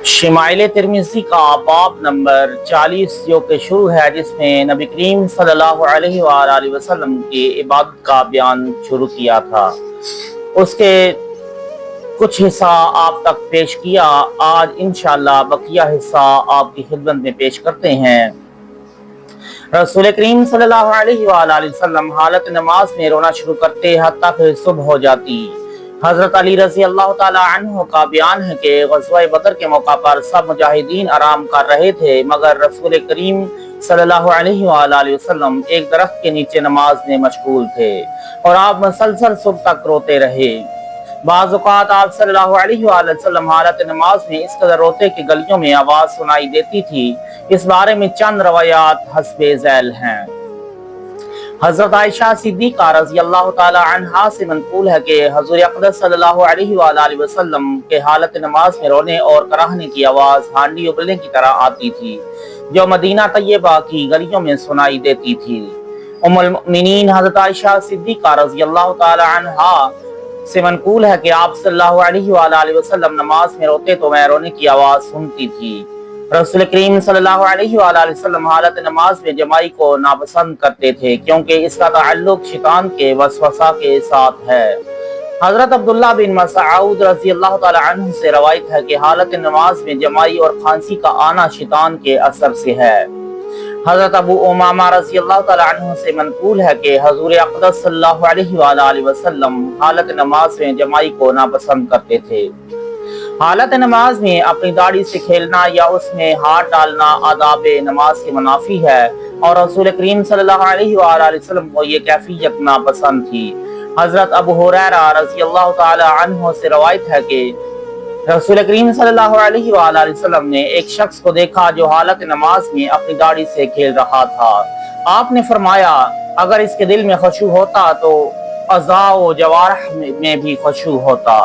Smile Tirmidhi का बाब number 40 जो कि शुरू है, जिसमें नबी करीम सल्लल्लाहु अलैहि वसल्लम की इबादत का बयान शुरू किया था, उसके कुछ हिस्सा आप तक पेश किया। आज इंशाअल्लाह बकिया हिस्सा आपकी खिदमत में पेश करते हैं। रसूल करीम सल्लल्लाहु अलैहि वसल्लम हालत नमाज में रोना शुरू करते हत्ता कि सुबह हो जाती। हजरत अली रजी अल्लाह ताला अन्हु का बयान है कि ग़ज़वा बदर के मौका पर सब मुजाहिदीन आराम कर रहे थे, मगर रसूल करीम सल्लल्लाहु अलैहि वसल्लम एक दरख्त के नीचे नमाज में मशगूल थे और आप मुसलसल सुबह तक रोते रहे। बाज़ औक़ात आप सल्लल्लाहु अलैहि वसल्लम हालत नमाज में इस कदर रोते कि गलियों में आवाज़ सुनाई देती थी। इस बारे में चंद रवायात हस्बे ज़ैल हैं। हज़रत आयशा सिद्दीक़ा रज़ी अल्लाह ताला अन्हा से मनक़ूल है कि हुज़ूर अक़दस सल्लल्लाहु अलैहि वसल्लम के हालत नमाज में रोने और कराहने की आवाज़ हांडी उबलने की तरह आती थी, जो मदीना तैयबा की गलियों में सुनाई देती थी। उम्मुल मोमिनीन हज़रत आयशा सिद्दीक़ा रज़ी अल्लाह ताला अन्हा से मनक़ूल है कि आप सल्लल्लाहु अलैहि वसल्लम नमाज में रोते तो मैं रोने की आवाज़ सुनती थी। रसूल करीम सल्लल्लाहु अलैहि वसल्लम हालत नमाज में जमाई को नापसंद करते थे, क्योंकि इसका ताल्लुक शैतान के वसवसा के साथ है। हजरत अब्दुल्लाह बिन मसऊद रज़ी अल्लाह ताला अन्हु से रवायत है कि हालत नमाज में जमाई और खांसी का आना शैतान के असर से है। हजरत अबू उमामा रज़ी अल्लाह ताला अन्हु से मनक़ूल है कि हुज़ूर अक़दस सल्लल्लाहु अलैहि वसल्लम हालत नमाज में जमाई को नापसंद करते थे। हालत नमाज में अपनी दाढ़ी से खेलना या उसमें हाथ डालना आदाब नमाज के मुनाफी है और रसूल करीम सल्लल्लाहु अलैहि वसल्लम को ये कैफियत नापसंद थी। हजरत अबू हुरैरा रज़ी अल्लाह ताला अन्हु से रवायत है कि रसूल करीम सल्लल्लाहु अलैहि वसल्लम ने एक शख्स को देखा जो हालत नमाज में अपनी दाढ़ी से खेल रहा था। आपने फरमाया, अगर इसके दिल में खुशू होता तो अज़ा व जवारह में भी खुशू होता।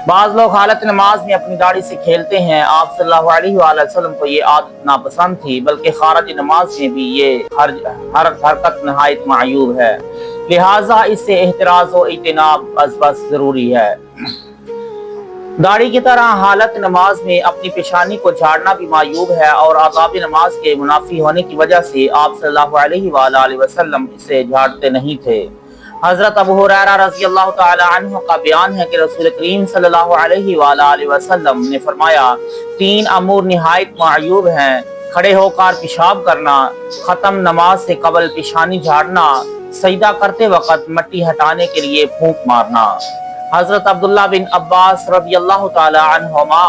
बाज़ लोग हालत नमाज में अपनी दाढ़ी से खेलते हैं। आप सल्लल्लाहु अलैहि वसल्लम को ये आदत नापसंद थी, बल्कि खारिज नमाज में भी ये हर हरकत नहायत मायूब है, लिहाजा इससे एहतराज व इज्तिनाब बस जरूरी है। दाढ़ी की तरह हालत नमाज में अपनी पेशानी को झाड़ना भी मायूब है और आदाब नमाज के मुनाफी होने की वजह से आप सल्लल्लाहु अलैहि वसल्लम इसे झाड़ते नहीं थे। हजरत अबू हुरैरा रज़ी अल्लाह ताला अन्हु का बयान है कि रसूल करीम सल्लल्लाहु अलैहि वसल्लम ने फरमाया, तीन अमूर निहायत मायूब हैं, खड़े होकर पेशाब करना, खत्म नमाज से कबल पेशानी झाड़ना, सजदा करते वक्त मट्टी हटाने के लिए फूंक मारना। हजरत अब्दुल्लाह बिन अब्बास रज़ी अल्लाह ताला अन्हुमा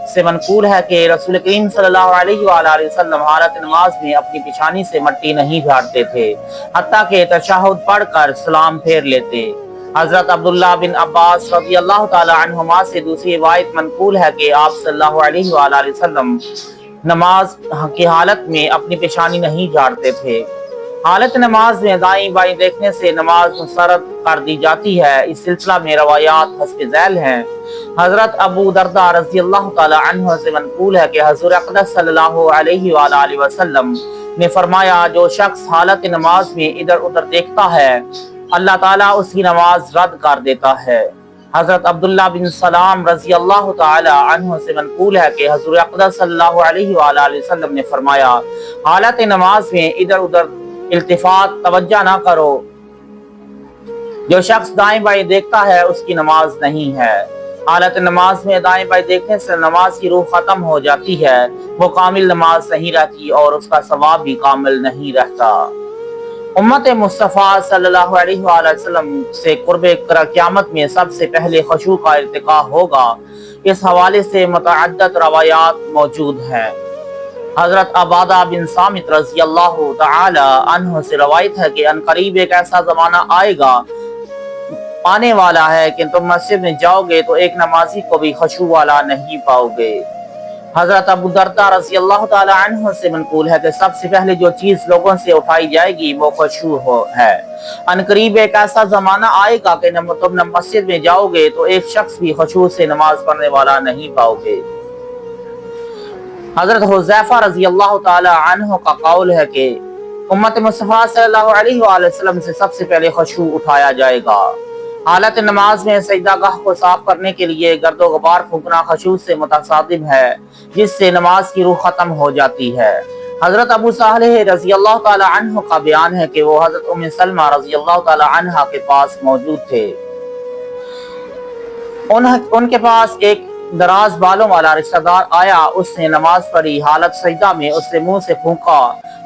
से मनक़ूल है कि रसूल करीम सल्लल्लाहु अलैहि वसल्लम हालत नमाज में अपनी पेशानी से मट्टी नहीं झाड़ते थे, हत्ता कि तशहुद पढ़कर सलाम फेर लेते। हजरत अब्दुल्लाह बिन अब्बास रज़ी अल्लाह ताला अन्हुमा से दूसरी रिवायत मनक़ूल है कि आप सल्लल्लाहु अलैहि वसल्लम नमाज की हालत में अपनी पेशानी नहीं झाड़ते थे। हालत नमाज में दाएं बाएं देखने से नमाज मुसर्रद कर दी जाती है। इस सिलसिला में रवायात हस्बे ज़ैल हैं। हजरत अबू दरदा रज़ी अल्लाह ताला अन्हु से मनक़ूल है कि हुज़ूर अक़दस सल्लल्लाहु अलैहि वसल्लम ने फरमाया, जो शख्स हालत नमाज में इधर उधर देखता है, अल्लाह ताला उसकी नमाज रद्द कर देता है। हजरत अब्दुल्लाह बिन सलाम रज़ी अल्लाह ताला अन्हु से मनक़ूल है कि हुज़ूर अक़दस सल्लल्लाहु अलैहि वसल्लम ने फरमाया, हालत नमाज में इधर उधर इल्तिफात तवज्जो ना करो। जो शख्स दाएं बाएं देखता है उसकी नमाज नहीं है। हालत नमाज में दाएं बाएं देखने से नमाज की रूह खत्म हो जाती है, वो कामिल नमाज नहीं रहती और उसका सवाब भी कामिल नहीं रहता। उम्मत मुस्तफ़ा सल्लल्लाहु अलैहि वसल्लम से कुर्बे क़यामत में सबसे पहले खुशू का इर्तिका होगा। इस हवाले से मुतअद्दिद रवायात मौजूद हैं। हजरत अबादा बिन सामित रज़ी अल्लाह ताला अन्हु से रवायत है कि अनकरीब एक ऐसा जमाना आने वाला है कि तुम मस्जिद में जाओगे तो एक नमाजी को भी खुशू वाला नहीं पाओगे। हजरत अबू दरदा रज़ी अल्लाह ताला अन्हु से मनक़ूल है कि सबसे पहले जो चीज लोगों से उठाई जाएगी वो खुशू है। अनकरीब एक ऐसा जमाना आएगा कि तुम मस्जिद में जाओगे तो एक शख्स भी खुशू से नमाज पढ़ने वाला नहीं पाओगे। हजरत हुज़ैफा रज़ी अल्लाह ताला अन्हु का कौल है कि उम्मत मुस्तफ़ा सल्लल्लाहु अलैहि वसल्लम से सबसे पहले खुशू उठाया जाएगा। حالت نماز میں سجدہ گاہ کو صاف کرنے کے لیے گرد و غبار پھونکنا خشوع سے متصادم ہے، جس سے نماز کی روح ختم ہو جاتی ہے۔ حضرت ابو صالح رضی اللہ تعالی عنہ کا بیان ہے کہ وہ حضرت ام سلمہ رضی اللہ تعالی عنہ کے پاس موجود تھے۔ ان کے پاس ایک دراز بالوں والا رشتہ دار آیا، اس نے نماز پڑھی، حالت سجدہ میں اس سے منہ سے پھونکا۔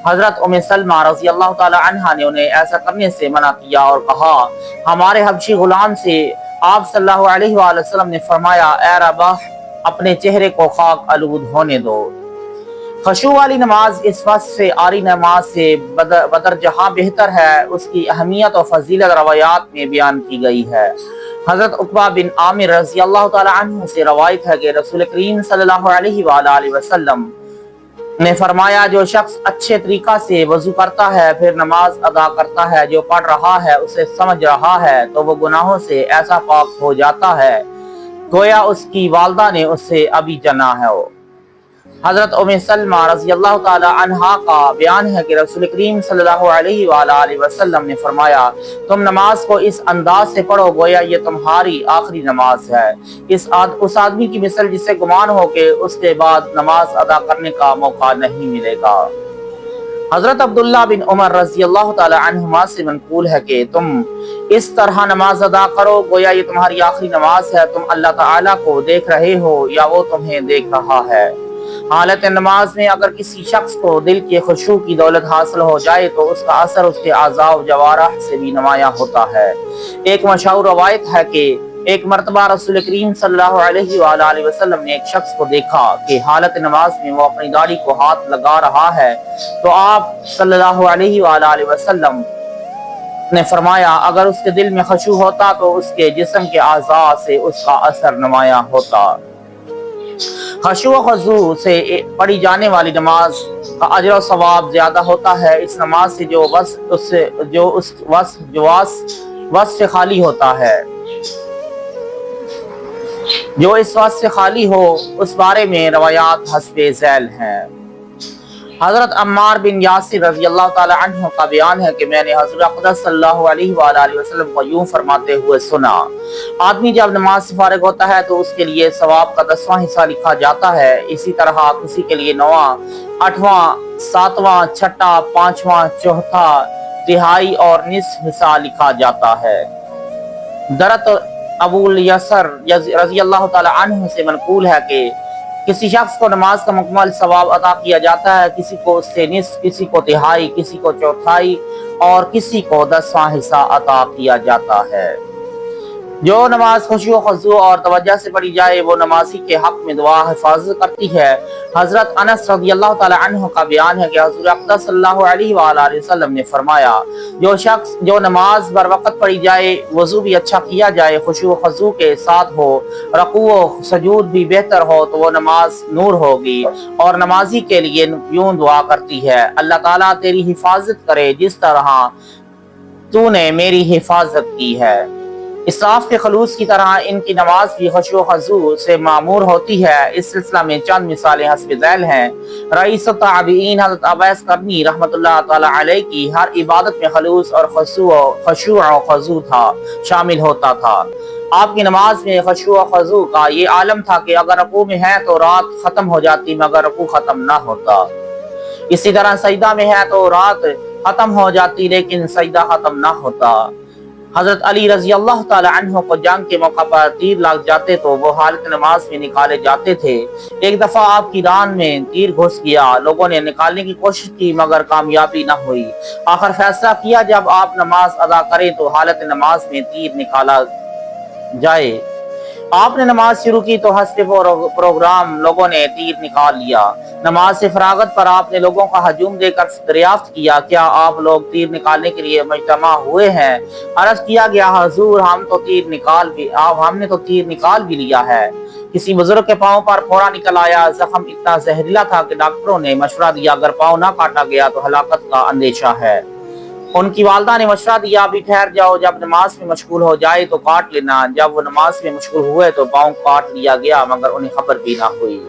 حضرت ام سلمہ رضی اللہ تعالی عنہ نے انہیں ایسا کرنے سے منع کیا اور کہا، ہمارے حبشی غلام سے آپ صلی اللہ علیہ وآلہ وسلم نے فرمایا، اے رباح، اپنے چہرے کو خاک آلود ہونے دو۔ خشوع والی نماز اس وقت سے آری نماز سے بدرجہ بہتر ہے، اس کی اہمیت و فضیلت روایات میں بیان کی گئی ہے۔ حضرت عقبہ بن عامر رضی اللہ تعالی عنہ سے روایت ہے کہ رسول کریم صلی اللہ علیہ وآلہ وسلم نے فرمایا، جو شخص اچھے طریقہ سے وضو کرتا ہے پھر نماز ادا کرتا ہے، جو پڑھ رہا ہے اسے سمجھ رہا ہے، تو وہ گناہوں سے ایسا پاک ہو جاتا ہے گویا اس کی والدہ نے اسے ابھی جنا ہے۔ حضرت ام سلمہ رضی اللہ تعالی عنہا کا بیان ہے کہ رسول کریم صلی اللہ علیہ وآلہ وسلم نے فرمایا، تم نماز کو اس انداز سے پڑھو گویا یہ تمہاری آخری نماز ہے۔ اس آدمی کی مثل جس سے گمان ہو کہ اس کے بعد نماز ادا کرنے کا موقع نہیں ملے گا۔ حضرت عبداللہ بن عمر رضی اللہ تعالی عنہما سے منقول ہے کہ تم اس طرح نماز ادا کرو گویا یہ تمہاری آخری نماز ہے، تم اللہ تعالیٰ کو دیکھ رہے ہو یا وہ تمہیں دیکھ رہا ہے۔ حالت نماز میں اگر کسی شخص کو دل کے خشوع کی دولت حاصل ہو جائے تو اس کا اثر اس کے اعضاء و جوارح سے بھی نمایاں ہوتا ہے۔ ایک مشہور روایت ہے کہ ایک مرتبہ رسول کریم صلی اللہ علیہ وآلہ وسلم نے ایک شخص کو دیکھا کہ حالت نماز میں وہ اپنی داڑھی کو ہاتھ لگا رہا ہے، تو آپ صلی اللہ علیہ وآلہ وسلم نے فرمایا، اگر اس کے دل میں خشوع ہوتا تو اس کے جسم کے اعضاء سے اس کا اثر نمایاں ہوتا۔ خشوع و خضوع سے پڑھی جانے والی نماز کا اجر و ثواب زیادہ ہوتا ہے۔ اس نماز سے جو وصف سے خالی ہوتا ہے، جو اس وصف سے خالی ہو، اس بارے میں روایات حسب ذیل ہیں۔ حضرت عمار بن یاسر رضی اللہ تعالی عنہ کا بیان ہے کہ میں نے حضور اقدس صلی اللہ علیہ وآلہ وسلم کو یوں فرماتے ہوئے سنا، آدمی جب نماز سے فارغ ہوتا ہے تو اس کے لیے ثواب کا 10واں حصہ لکھا جاتا ہے، اسی طرح کسی کے لیے 9واں، 8واں، 7واں، 6واں، 5واں، 4تھا، تہائی اور نصف حصہ لکھا جاتا ہے۔ درت ابو الیسر رضی اللہ تعالی عنہ سے منقول ہے کہ کسی شخص کو نماز کا مکمل ثواب عطا کیا جاتا ہے، کسی کو اس سے نصف، کسی کو تہائی، کسی کو چوتھائی اور کسی کو 10واں حصہ عطا کیا جاتا ہے۔ جو نماز خشوع و خضوع اور توجہ سے پڑھی جائے وہ نمازی کے حق میں دعا حفاظت کرتی ہے۔ حضرت انس رضی اللہ تعالی عنہ کا بیان ہے کہ حضور اقدس صلی اللہ علیہ وآلہ وسلم نے فرمایا، جو نماز بر وقت پڑھی جائے، وضو بھی اچھا کیا جائے، خشوع و خضوع کے ساتھ ہو، رکوع و سجود بھی بہتر ہو، تو وہ نماز نور ہوگی اور نمازی کے لیے یوں دعا کرتی ہے، اللہ تعالیٰ تیری حفاظت کرے جس طرح تو نے میری حفاظت کی ہے۔ اسراف کے خلوص کی طرح ان کی نماز بھی خشوع و خضوع سے معمور ہوتی ہے۔ اس سلسلہ میں چند مثالیں حسب ذیل ہیں۔ رئیس التابعین حضرت ابیس قرنی رحمۃ اللہ تعالی علیہ کی ہر عبادت میں خلوص اور خشوع و خضوع شامل ہوتا تھا۔ آپ کی نماز میں خشوع و خضوع کا یہ عالم تھا کہ اگر رکوع میں ہے تو رات ختم ہو جاتی مگر رکوع ختم نہ ہوتا، اسی طرح سجدہ میں ہے تو رات ختم ہو جاتی لیکن سجدہ ختم نہ ہوتا۔ حضرت علی رضی اللہ تعالی عنہ کو جنگ کے موقع پر تیر لگ جاتے تو وہ حالت نماز میں نکالے جاتے تھے۔ ایک دفعہ آپ کی ران میں تیر گھس گیا، لوگوں نے نکالنے کی کوشش کی مگر کامیابی نہ ہوئی۔ آخر فیصلہ کیا جب آپ نماز ادا کریں تو حالت نماز میں تیر نکالا جائے۔ آپ نے نماز شروع کی تو حسب پروگرام لوگوں نے تیر نکال لیا۔ نماز سے فراغت پر آپ نے لوگوں کا ہجوم دے کر دریافت کیا، کیا آپ لوگ تیر نکالنے کے لیے مجتمع ہوئے ہیں؟ عرض کیا گیا، حضور ہم نے تو تیر نکال بھی لیا ہے۔ کسی بزرگ کے پاؤں پر پھوڑا نکل آیا، زخم اتنا زہریلا تھا کہ ڈاکٹروں نے مشورہ دیا اگر پاؤں نہ کاٹا گیا تو ہلاکت کا اندیشہ ہے۔ ان کی والدہ نے مشورہ دیا، ابھی ٹھہر جاؤ، جب نماز میں مشغول ہو جائے تو کاٹ لینا۔ جب وہ نماز میں مشغول ہوئے تو پاؤں کاٹ لیا گیا مگر انہیں خبر بھی نہ ہوئی۔